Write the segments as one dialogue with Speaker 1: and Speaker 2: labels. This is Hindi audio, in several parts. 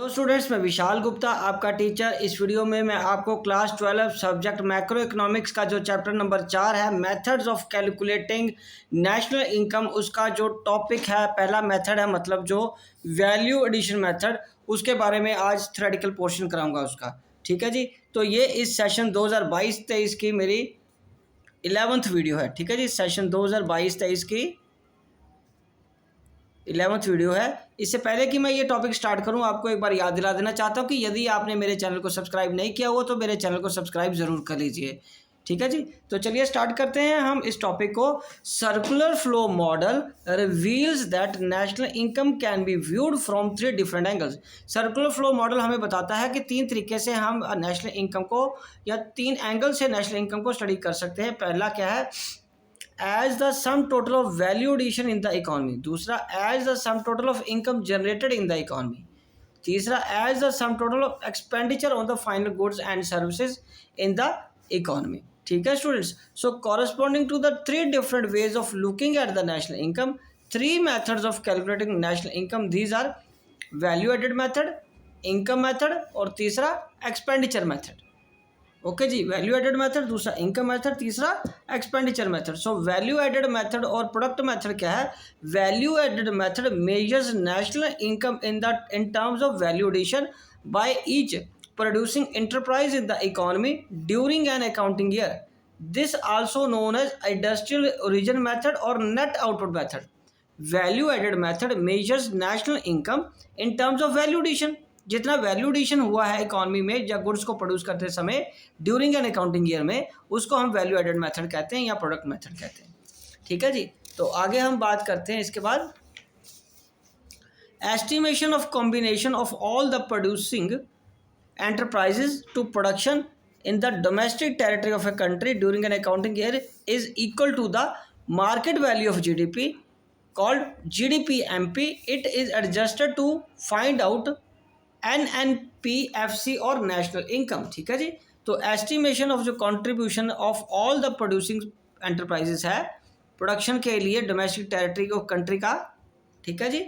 Speaker 1: हेलो स्टूडेंट्स, मैं विशाल गुप्ता आपका टीचर। इस वीडियो में मैं आपको क्लास 12 सब्जेक्ट मैक्रो इकोनॉमिक्स का जो चैप्टर नंबर 4 है, methods of calculating national income, उसका जो टॉपिक है, पहला मेथड है मतलब जो वैल्यू एडिशन मेथड, उसके बारे में आज थ्योरेटिकल पोर्शन कराऊंगा उसका। ठीक है जी। तो ये इस सेशन 2022-23 की मेरी 11th वीडियो है। ठीक है जी, सेशन 2022-23 की 11th वीडियो है। इससे पहले कि मैं ये टॉपिक स्टार्ट करूं, आपको एक बार याद दिला देना चाहता हूं कि यदि आपने मेरे चैनल को सब्सक्राइब नहीं किया हुआ तो मेरे चैनल को सब्सक्राइब ज़रूर कर लीजिए। ठीक है जी। तो चलिए स्टार्ट करते हैं हम इस टॉपिक को। Circular flow model reveals that national income can be viewed from 3 different angles. Circular flow model हमें बताता है कि 3 तरीके से हम नेशनल इनकम को, या 3 एंगल से नेशनल इनकम को स्टडी कर सकते हैं। पहला क्या है, as the sum total of value addition in the economy। दूसरा, as the sum total of income generated in the economy। तीसरा, as the sum total of expenditure on the final goods and services in the economy। ठीक है students. So corresponding to the 3 different ways of looking at the national income, 3 methods of calculating national income, these are value added method, income method और तीसरा expenditure method। ओके जी, वैल्यू एडेड मेथड, दूसरा इनकम मेथड, तीसरा expenditure method. So value added method और प्रोडक्ट मेथड क्या है? Value added method measures national income in terms of value addition by each producing enterprise in the economy during an accounting year. This also known as industrial origin method और net output method. Value added method measures national income in terms of value addition, जितना वैल्यू एडिशन हुआ है इकोनॉमी में या गुड्स को प्रोड्यूस करते समय ड्यूरिंग एन अकाउंटिंग ईयर में, उसको हम वैल्यू एडेड मेथड कहते हैं या प्रोडक्ट मेथड कहते हैं। ठीक है जी। तो आगे हम बात करते हैं इसके बाद, estimation of combination of all the producing enterprises to production in the domestic territory of a country during an accounting year is equal to the market value of GDP, called GDP-MP. It is adjusted to find out NNPFC और नेशनल इनकम। ठीक है जी। तो एस्टिमेशन ऑफ जो contribution of all the producing enterprises है प्रोडक्शन के लिए डोमेस्टिक टेरिटरी को कंट्री का, ठीक है जी,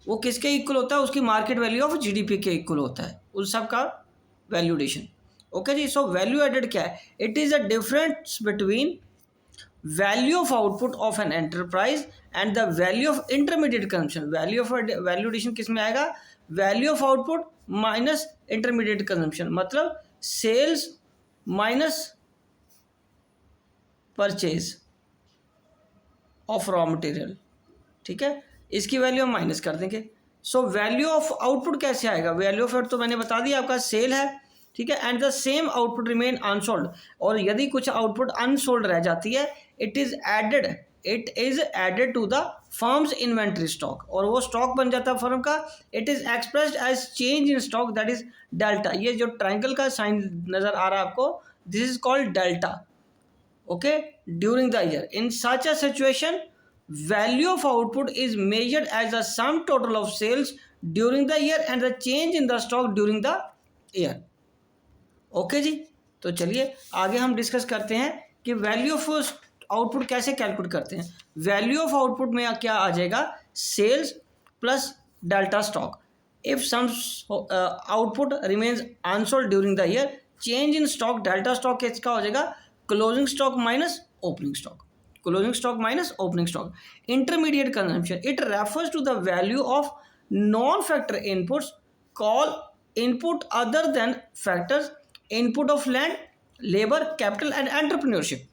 Speaker 1: वो किसके इक्वल होता है? उसकी मार्केट वैल्यू ऑफ जीडीपी के इक्वल होता है, उस सब का वैल्यू एडिशन। ओके जी। सो वैल्यू एडेड क्या है? It is a difference between value of output of an enterprise and the value of intermediate consumption. Value addition किस में आएगा? Value of output minus intermediate consumption, मतलब sales minus purchase of raw material. ठीक है, इसकी वैल्यू हम माइनस कर देंगे। सो वैल्यू ऑफ आउटपुट कैसे आएगा? वैल्यू ऑफ आउटपुट तो मैंने बता दिया, आपका सेल है। ठीक है, and the same output remain unsold, और यदि कुछ आउटपुट अनसोल्ड रह जाती है, it is added to the firm's inventory stock, और वो स्टॉक बन जाता है फर्म का। It is expressed as change in stock, that is delta. ये जो ट्राइंगल का साइन नजर आ रहा है आपको, this is called delta. Okay, during the year. In such a situation value of output is measured as the sum total of sales during the year and the change in the stock during the year. Okay जी। तो चलिए आगे हम डिस्कस करते हैं कि वैल्यू ऑफ आउटपुट कैसे कैलकुलेट करते हैं। वैल्यू ऑफ आउटपुट में क्या आ जाएगा? Sales plus delta stock. If some output remains unsold during the year, change in stock delta stock किसका हो जाएगा? Closing stock minus opening stock. Closing stock minus opening stock. Intermediate consumption, it refers to the value of non factor inputs call input other than factors, input of land, labour, capital and entrepreneurship.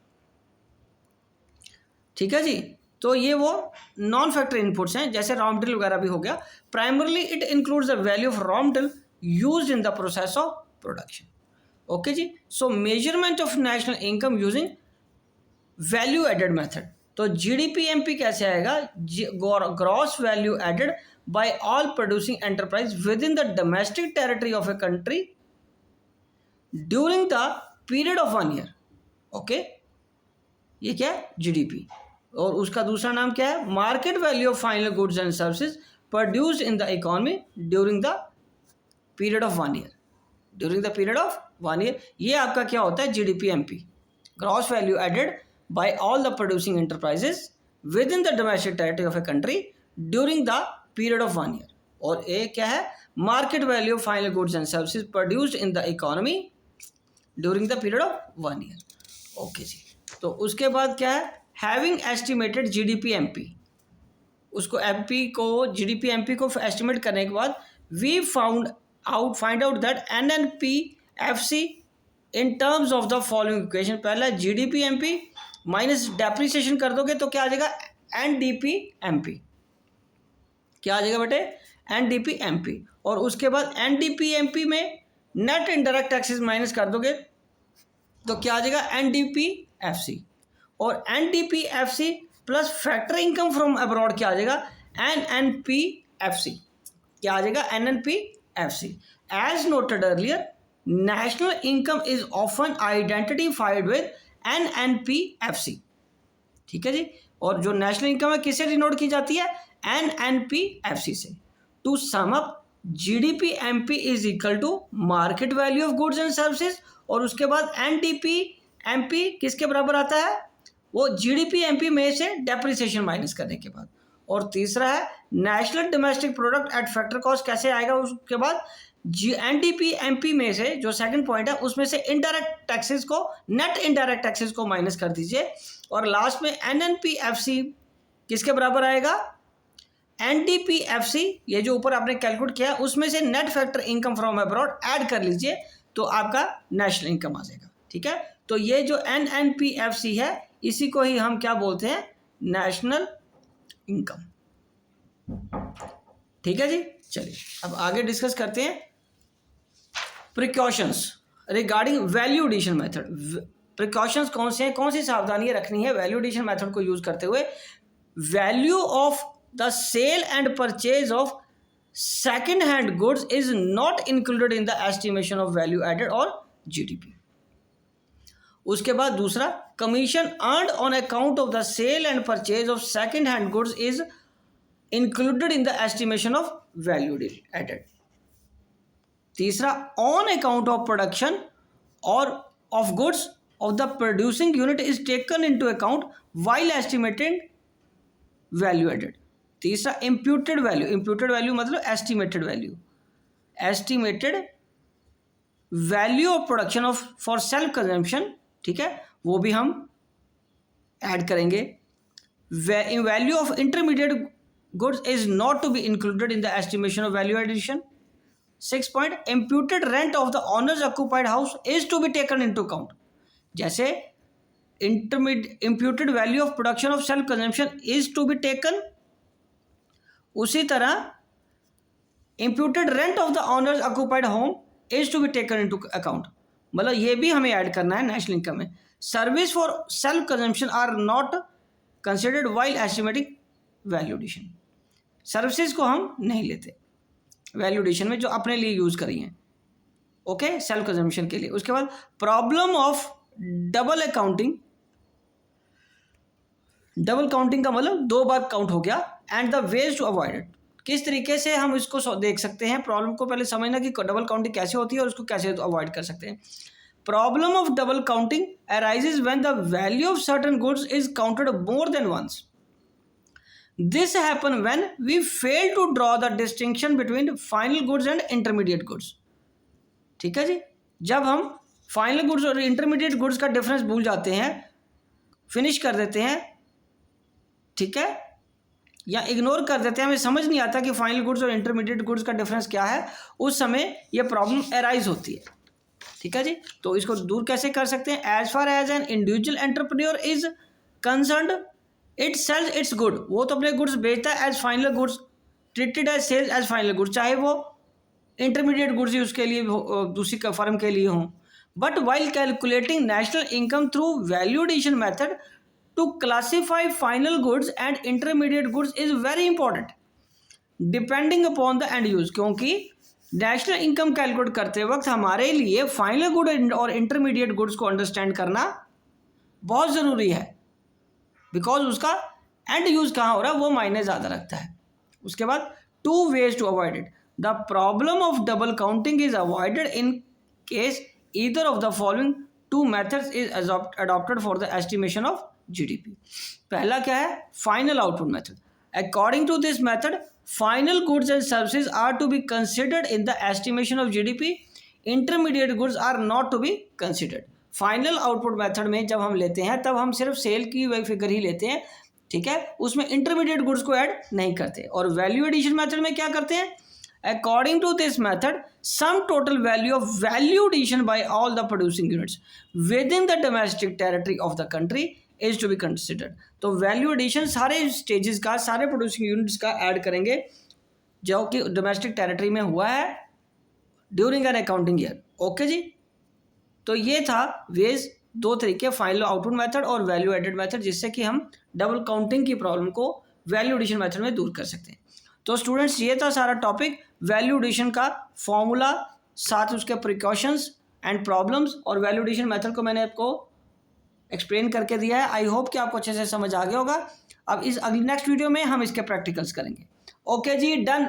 Speaker 1: ठीक है जी। तो ये वो नॉन फैक्टर इनपुट्स हैं, जैसे रॉ मटेरियल वगैरह भी हो गया। Primarily it includes the value of raw material used in the process of production. Okay जी। So measurement of national income using value added method. तो GDP-MP कैसे आएगा? Gross value added by all producing enterprise within the domestic territory of a country during the period of 1 year. Okay, ये क्या है? जीडीपी। और उसका दूसरा नाम क्या है? Market value of final goods and services produced in the economy during the period of 1 year. During the period of 1 year, ये आपका क्या होता है? GDP-MP, gross value added by all the producing enterprises within the domestic territory of a country during the period of 1 year. और ये क्या है? Market value of final goods and services produced in the economy during the period of 1 year. Okay जी। तो उसके बाद क्या है, हैविंग एस्टिमेटेड जीडीपी एमपी, उसको एमपी को जीडीपी एमपी को एस्टिमेट करने के बाद we find out that NNP FC in terms of the following equation. पहला जीडीपी एमपी माइनस डेप्रिसिएशन कर दोगे तो क्या आ जाएगा, एनडीपी एमपी। क्या आ जाएगा बेटे, एनडीपी एमपी। और उसके बाद एनडीपी एमपी में नेट इनडायरेक्ट टैक्सेस माइनस कर दोगे तो क्या आ जाएगा, एनडीपी एफसी। और NDP FC plus factory income from abroad क्या आ जाएगा, एनएनपी एफसी। क्या आ जाएगा, NNP FC. As noted earlier, national income is often identified with NNP FC. ठीक है जी। और जो नेशनल इनकम है किससे डिनोट की जाती है, एनएनपी एफसी से। To sum up, GDP MP is equal to market value of goods and services. और उसके बाद एनडीपी एमपी किसके बराबर आता है, वो जीडीपी एमपी में से डेप्रिसिएशन माइनस करने के बाद। और तीसरा है national domestic product at factor cost, कैसे आएगा उसके बाद, एनडीपी एमपी में से जो सेकंड पॉइंट है उसमें से इनडायरेक्ट टैक्सेस को, नेट इनडायरेक्ट टैक्सेस को माइनस कर दीजिए। और लास्ट में एनएनपी एफसी किसके बराबर आएगा, एनडीपी एफसी, ये जो ऊपर आपने कैलकुलेट किया उसमें से net factor income from abroad add कर लीजिए तो आपका नेशनल इनकम आ जाएगा। ठीक है। तो ये जो एनएनपी एफसी है इसी को ही हम क्या बोलते हैं, नेशनल इनकम। ठीक है जी। चलिए अब आगे डिस्कस करते हैं precautions regarding value addition method. Precautions कौन से हैं, कौन सी सावधानियां रखनी है वैल्यू एडिशन मेथड को यूज करते हुए। Value of the sale and purchase of second hand goods is not included in the estimation of value added और जीडीपी। उसके बाद दूसरा, commission earned on account of the sale and purchase of second hand goods is included in the estimation of value added. तीसरा, ऑन अकाउंट ऑफ प्रोडक्शन और of goods of the producing unit is taken into account while estimated value added. तीसरा, इम्प्यूटेड वैल्यू, इम्प्यूटेड वैल्यू मतलब estimated value, estimated value of production of for self consumption. ठीक है, वो भी हम ऐड करेंगे। Value of intermediate goods is not to be included in the estimation of value addition. 6 point, imputed rent of the owners occupied house is to be taken into account. जैसे imputed value of production of self consumption is to be taken, उसी तरह imputed rent of the owners occupied home is to be taken into account. मतलब ये भी हमें ऐड करना है नेशनल इनकम में। Service for self consumption are not considered while estimating value addition. Services को हम नहीं लेते वैल्यू एडिशन में जो अपने लिए यूज करी हैं, ओके, सेल्फ कंजम्पशन के लिए। उसके बाद problem of double accounting, double counting का मतलब 2 बार काउंट हो गया, and the ways to avoid it. किस तरीके से हम इसको देख सकते हैं, प्रॉब्लम को पहले समझना कि डबल काउंटिंग कैसे होती है और उसको कैसे अवॉइड कर सकते हैं। Problem of double counting arises when the value of certain goods is counted more than once. This happen when we fail to draw the distinction between final goods and intermediate goods. ठीक है जी, जब हम फाइनल गुड्स और इंटरमीडिएट गुड्स का डिफरेंस भूल जाते हैं, फिनिश कर देते हैं, ठीक है, या इग्नोर कर देते हैं, हमें समझ नहीं आता कि फाइनल गुड्स और इंटरमीडिएट गुड्स का डिफरेंस क्या है, उस समय ये प्रॉब्लम अराइज होती है। ठीक है जी, तो इसको दूर कैसे कर सकते हैं। As far as an individual entrepreneur is concerned, it sells its good, वो तो अपने गुड्स बेचता है as final goods, treated as sales as final goods, चाहे वो इंटरमीडिएट गुड्स ही उसके लिए दूसरी फर्म के लिए हों। But while calculating national income through value addition method to classify final goods and intermediate goods is very important depending upon the end use। क्योंकि नेशनल इनकम कैलकुलेट करते वक्त हमारे लिए फाइनल गुड और इंटरमीडिएट गुड्स को अंडरस्टैंड करना बहुत ज़रूरी है, बिकॉज उसका एंड यूज कहाँ हो रहा है वो मायने ज़्यादा रखता है। उसके बाद 2 ways to avoid it। The problem of double counting is avoided in case either of the following 2 methods is adopted for the estimation of GDP. पहला क्या है, final output method. According to this method final goods and services are to be considered in the estimation of GDP, intermediate goods are not to be considered. Final output method में जब हम लेते हैं तब हम सिर्फ सेल की वही फिगर ही लेते हैं, ठीक है, उसमें इंटरमीडिएट गुड्स को ऐड नहीं करते। और वैल्यू एडिशन मेथड में क्या करते हैं, according to this method sum total value of value addition by all the producing units within the domestic territory of the country is to be considered. तो वैल्यू एडिशन सारे स्टेजेस का, सारे प्रोड्यूसिंग यूनिट्स का ऐड करेंगे जो कि डोमेस्टिक टेरिटरी में हुआ है during an accounting year. Okay जी, तो ये था वेज, दो तरीके, फाइनल आउटपुट मेथड और वैल्यू एडेड मेथड, जिससे कि हम डबल काउंटिंग की प्रॉब्लम को वैल्यू एडिशन मेथड में दूर कर सकते हैं। तो स्टूडेंट्स ये था सारा टॉपिक, वैल्यू एडिशन का फॉर्मूला, साथ उसके प्रिकॉशंस एंड प्रॉब्लम्स, और वैल्यू एडिशन मेथड को मैंने आपको एक्सप्लेन करके दिया है। आई होप कि आपको अच्छे से समझ आ गया होगा। अब इस अगली नेक्स्ट वीडियो में हम इसके प्रैक्टिकल्स करेंगे। ओके जी, डन।